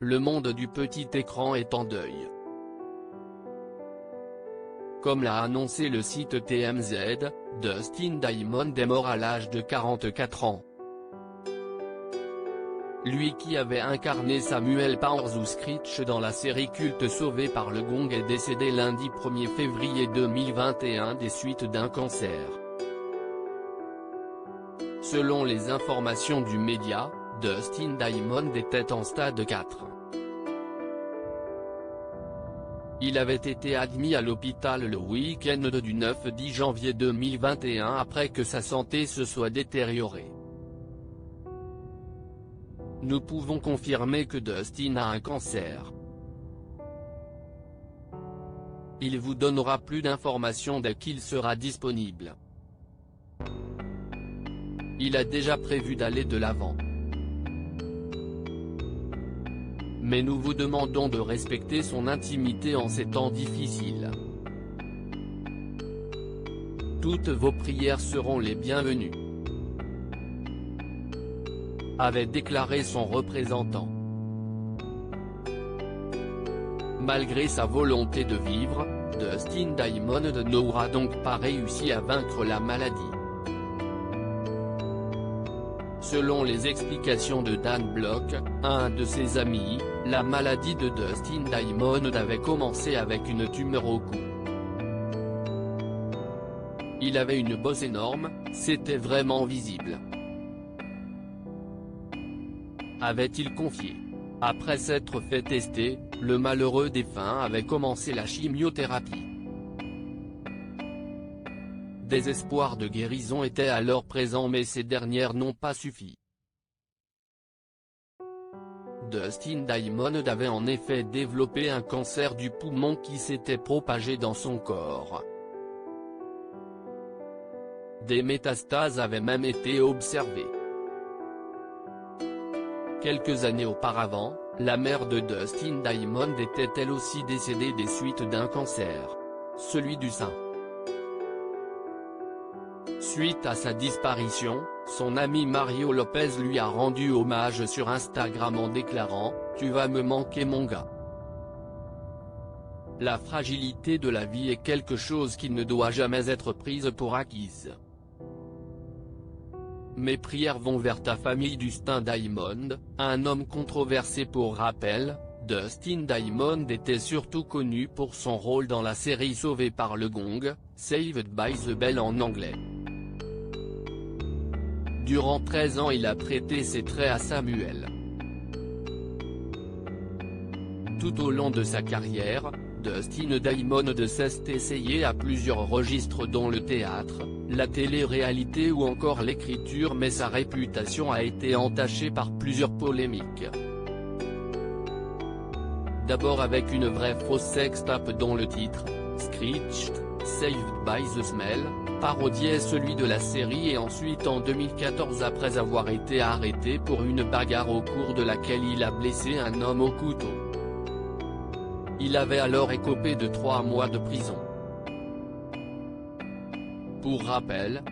Le monde du petit écran est en deuil. Comme l'a annoncé le site TMZ, Dustin Diamond est mort à l'âge de 44 ans. Lui qui avait incarné Samuel Powers ou Screech dans la série culte Sauvé par le Gong est décédé lundi 1er février 2021 des suites d'un cancer. Selon les informations du média, Dustin Diamond était en stade 4. Il avait été admis à l'hôpital le week-end du 9-10 janvier 2021 après que sa santé se soit détériorée. Nous pouvons confirmer que Dustin a un cancer. Il vous donnera plus d'informations dès qu'il sera disponible. Il a déjà prévu d'aller de l'avant. Mais nous vous demandons de respecter son intimité en ces temps difficiles. Toutes vos prières seront les bienvenues, avait déclaré son représentant. Malgré sa volonté de vivre, Dustin Diamond n'aura donc pas réussi à vaincre la maladie. Selon les explications de Dan Block, un de ses amis, la maladie de Dustin Diamond avait commencé avec une tumeur au cou. Il avait une bosse énorme, c'était vraiment visible, avait-il confié. Après s'être fait tester, le malheureux défunt avait commencé la chimiothérapie. Des espoirs de guérison étaient alors présents mais ces dernières n'ont pas suffi. Dustin Diamond avait en effet développé un cancer du poumon qui s'était propagé dans son corps. Des métastases avaient même été observées. Quelques années auparavant, la mère de Dustin Diamond était elle aussi décédée des suites d'un cancer, celui du sein. Suite à sa disparition, son ami Mario Lopez lui a rendu hommage sur Instagram en déclarant « Tu vas me manquer mon gars ». La fragilité de la vie est quelque chose qui ne doit jamais être prise pour acquise. Mes prières vont vers ta famille. Dustin Diamond, un homme controversé. Pour rappel, Dustin Diamond était surtout connu pour son rôle dans la série Sauvé par le Gong, Saved by the Bell en anglais. Durant 13 ans il a prêté ses traits à Samuel. Tout au long de sa carrière, Dustin Diamond s'est essayé à plusieurs registres dont le théâtre, la télé-réalité ou encore l'écriture, mais sa réputation a été entachée par plusieurs polémiques. D'abord avec une vraie fausse sextape dont le titre, Screeched, Saved by the Smell, parodiait celui de la série, et ensuite en 2014 après avoir été arrêté pour une bagarre au cours de laquelle il a blessé un homme au couteau. Il avait alors écopé de 3 mois de prison. Pour rappel,